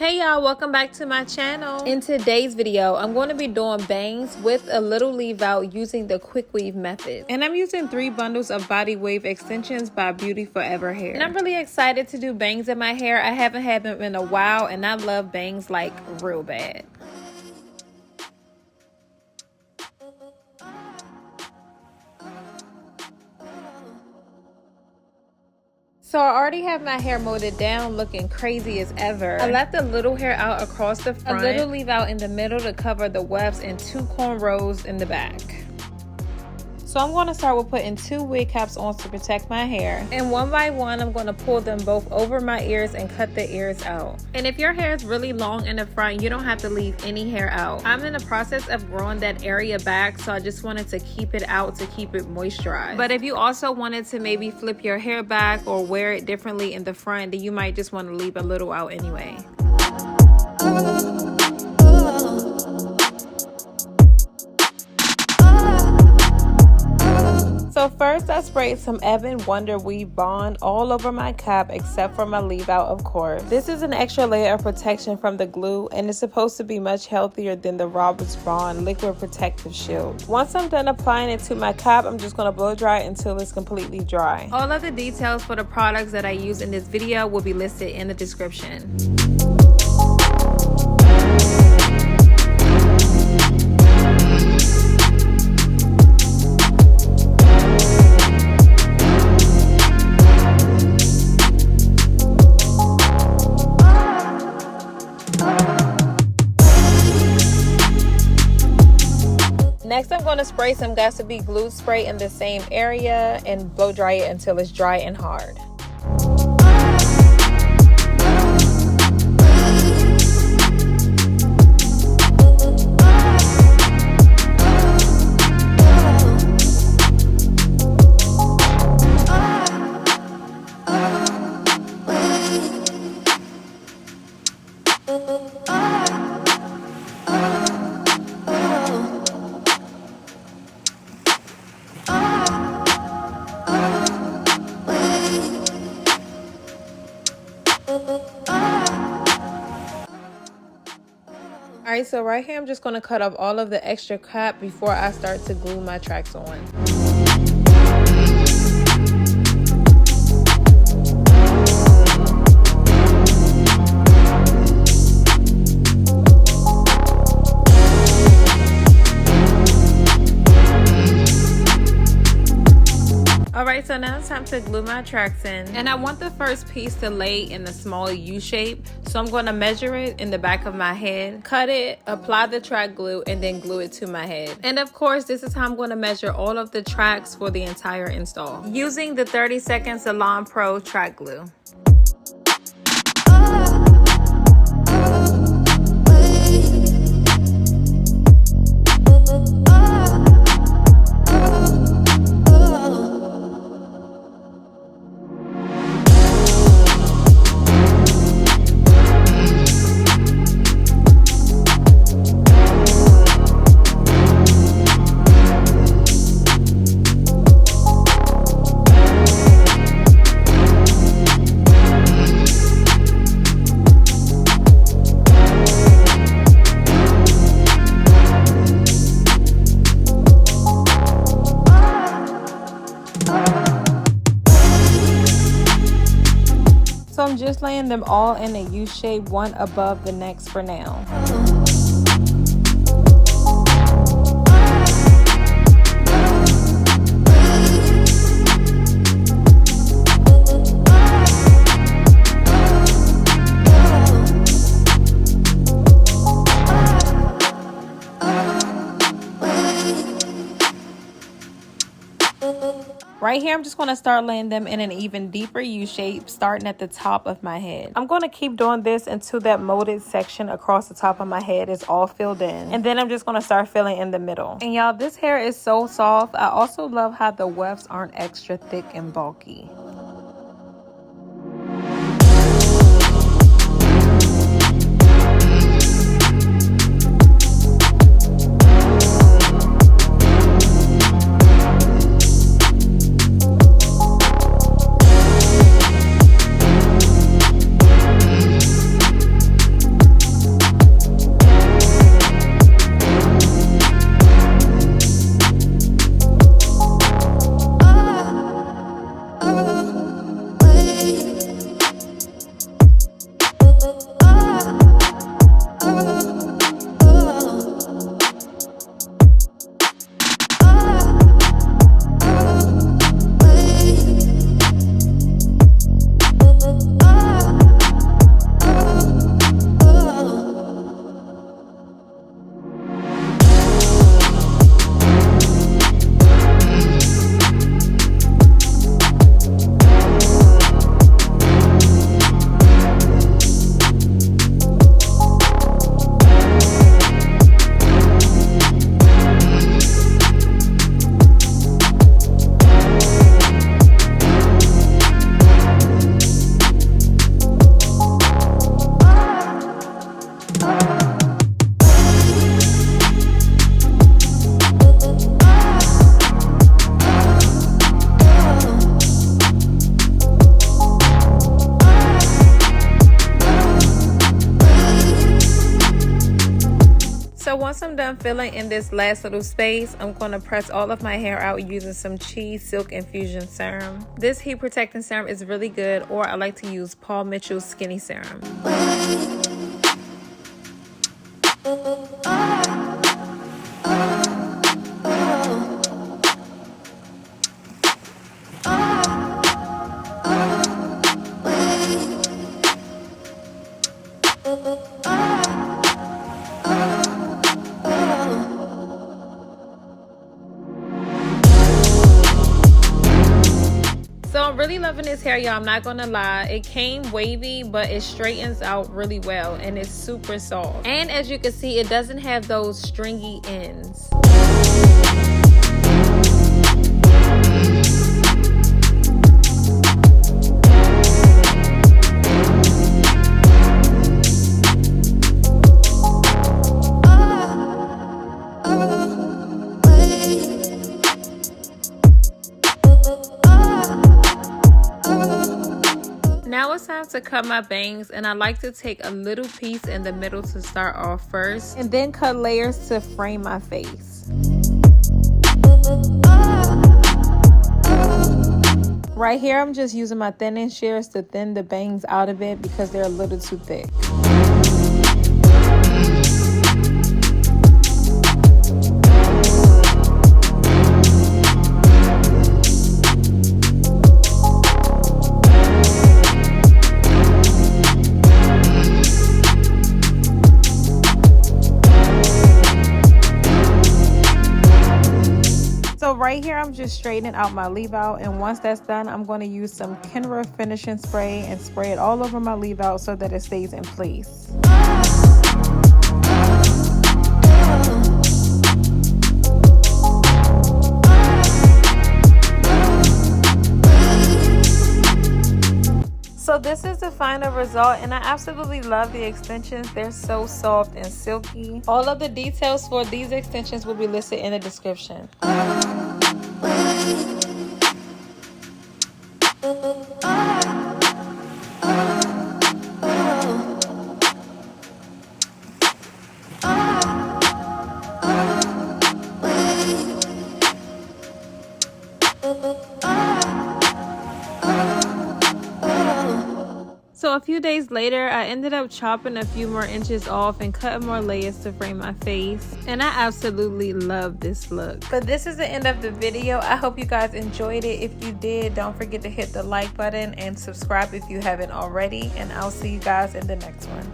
Hey y'all, welcome back to my channel. In today's video, I'm going to be doing bangs with a little leave out using the Quickweave method. And I'm using 3 bundles of body wave extensions by Beauty Forever Hair. And I'm really excited to do bangs in my hair. I haven't had them in a while and I love bangs like real bad. So I already have my hair molded down looking crazy as ever. I left a little hair out across the front, a little leave out in the middle to cover the wefts, and 2 cornrows in the back. So I'm going to start with putting 2 wig caps on to protect my hair. And one by one, I'm going to pull them both over my ears and cut the ears out. And if your hair is really long in the front, you don't have to leave any hair out. I'm in the process of growing that area back, so I just wanted to keep it out to keep it moisturized. But if you also wanted to maybe flip your hair back or wear it differently in the front, then you might just want to leave a little out anyway. So first I sprayed some EBIN Wonder Weave Bond all over my cap except for my leave out, of course. This is an extra layer of protection from the glue and it's supposed to be much healthier than the Roberts Bond Liquid Protective Shield. Once I'm done applying it to my cap, I'm just going to blow dry it until it's completely dry. All of the details for the products that I use in this video will be listed in the description. Next, I'm going to spray some Got to Be glue spray in the same area and blow dry it until it's dry and hard. Alright, so right here I'm just going to cut off all of the extra cap before I start to glue my tracks on. Alright, so now it's time to glue my tracks in. And I want the first piece to lay in a small U shape. So I'm going to measure it in the back of my head, cut it, apply the track glue, and then glue it to my head. And of course, this is how I'm going to measure all of the tracks for the entire install, using the 30 Second Salon Pro track glue. So I'm just laying them all in a U shape, one above the next for now. Right here, I'm just going to start laying them in an even deeper U shape, starting at the top of my head. I'm going to keep doing this until that molded section across the top of my head is all filled in. And then I'm just going to start filling in the middle. And y'all, this hair is so soft. I also love how the wefts aren't extra thick and bulky. So once I'm done filling in this last little space, I'm going to press all of my hair out using some Cheese Silk Infusion Serum. This heat protecting serum is really good, or I like to use Paul Mitchell's Skinny Serum. So I'm really loving this hair, y'all. I'm not gonna lie, it came wavy, but it straightens out really well and it's super soft. And as you can see, it doesn't have those stringy ends. Now it's time to cut my bangs, and I like to take a little piece in the middle to start off first, and then cut layers to frame my face. Right here, I'm just using my thinning shears to thin the bangs out of it because they're a little too thick. So right here, I'm just straightening out my leave out, and once that's done, I'm going to use some Kenra finishing spray and spray it all over my leave out so that it stays in place. So this is the final result, and I absolutely love the extensions. They're so soft and silky. All of the details for these extensions will be listed in the description. So a few days later, I ended up chopping a few more inches off and cutting more layers to frame my face. And I absolutely love this look. But this is the end of the video. I hope you guys enjoyed it. If you did, don't forget to hit the like button and subscribe if you haven't already. And I'll see you guys in the next one.